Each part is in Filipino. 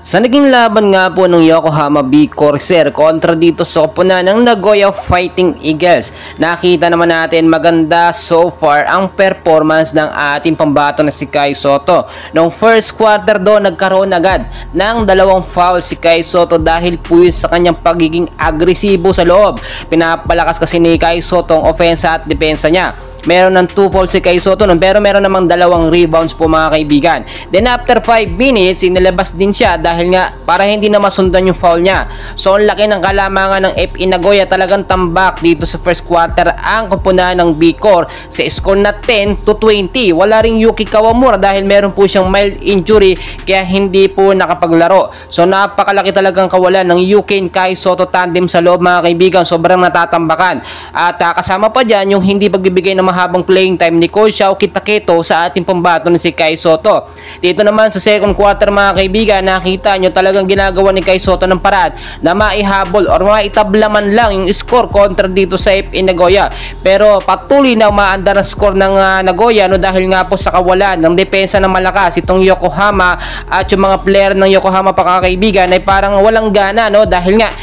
Sa naging laban nga po ng Yokohama B Corsair kontra dito sa koponan ng Nagoya Fighting Eagles, nakita naman natin maganda so far ang performance ng ating pambato na si Kai Sotto. Noong first quarter do, nagkaroon agad ng dalawang foul si Kai Sotto dahil puwis sa kanyang pagiging agresibo sa loob. Pinapalakas kasi ni Kai Sotto ang ofensa at depensa niya. Meron ng 2 fouls si Kai Sotto nun, pero meron namang dalawang rebounds po mga kaibigan. Then after 5 minutes, inilabas din siya dahil nga para hindi na masundan yung foul niya. So ang laki ng kalamangan ng FE Nagoya, talagang tambak dito sa first quarter ang koponan ng B-Core sa score na 10-20. Wala ring Yuki Kawamura dahil meron po siyang mild injury kaya hindi po nakapaglaro. So napakalaki talagang kawalan ng Yuki and Kai Sotto tandem sa loob mga kaibigan, sobrang natatambakan. At kasama pa dyan yung hindi pagbibigay ng mahabang playing time ni Coach Aoki Taketo sa ating pambato na si Kai Sotto. Dito naman sa second quarter mga kaibigan, nakita nyo talagang ginagawa ni Kai Sotto ng paraan na maihabol or maitablaman lang yung score kontra dito sa FE Nagoya. Pero patuloy na umaandar ang score ng Nagoya dahil nga po sa kawalan ng depensa ng malakas itong Yokohama at yung mga player ng Yokohama pa kaibigan ay parang walang gana dahil nga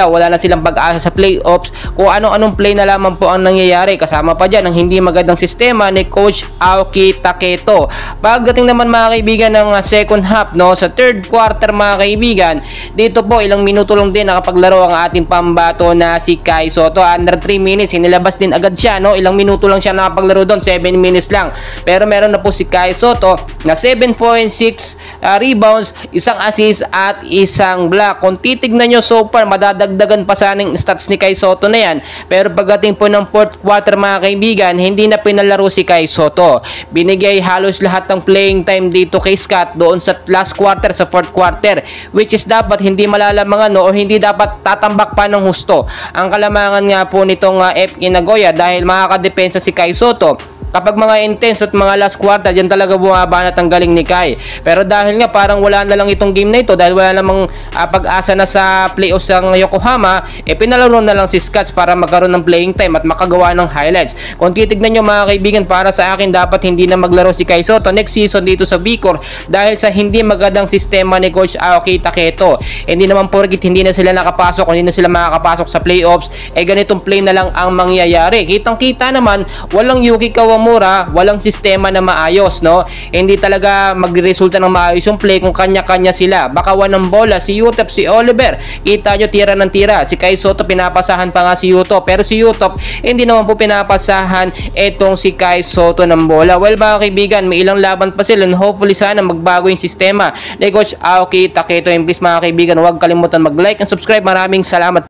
wala na silang pag-asa sa playoffs. Kung anong play na lamang po ang nangyayari, kasama pa dyan ang hindi magandang sistema ni Coach Aoki Taketo. Pagdating naman mga kaibigan ng second half sa third quarter mga kaibigan, dito po ilang minuto lang din nakapaglaro ang ating pambato na si Kai Sotto. Under 3 minutes inilabas din agad siya ilang minuto lang siya nakapaglaro doon, 7 minutes lang. Pero meron na po si Kai Sotto na 7.6 rebounds, isang assist at isang block. Kung titignan nyo so far, madadagdagan pa sana yung stats ni Kai Sotto na yan. Pero pagdating po ng fourth quarter mga kaibigan, hindi na pinalaro si Kai Sotto. Binigay halos lahat ng playing time dito kay Scott doon sa last quarter, sa fourth quarter, which is dapat hindi malalamangan o hindi dapat tatambak pa ng husto ang kalamangan nga po nitong FE Nagoya dahil makakadepensa si Kai Sotto. Kapag mga intense at mga last quarter, dyan talaga bumabanat ang galing ni Kai. Pero dahil nga parang wala na lang itong game na ito, dahil wala namang pag-asa na sa playoffs ng Yokohama, pinalaro na lang si Scott para magkaroon ng playing time at makagawa ng highlights. Kung titignan nyo mga kaibigan, para sa akin dapat hindi na maglaro si Kai Sotto next season dito sa B-Core dahil sa hindi magandang sistema ni Coach Aoki Taketo. Hindi naman porkit hindi na sila nakapasok o hindi na sila makakapasok sa playoffs, ganitong play na lang ang mangyayari. Kitang kita naman, walang Yuki Kawamura, walang sistema na maayos, hindi talaga magresulta ng maayos yung play kung kanya-kanya sila. Bakawan ng bola si Utop, si Oliver, kita nyo tira ng tira. Si Kai Sotto pinapasahan pa nga si Utop, pero si Utop hindi naman po pinapasahan etong si Kai Sotto ng bola. Well mga kaibigan, may ilang laban pa sila and hopefully sana magbago yung sistema ni Coach Aoki Taketo. And please mga kaibigan, huwag kalimutan mag-like and subscribe. Maraming salamat.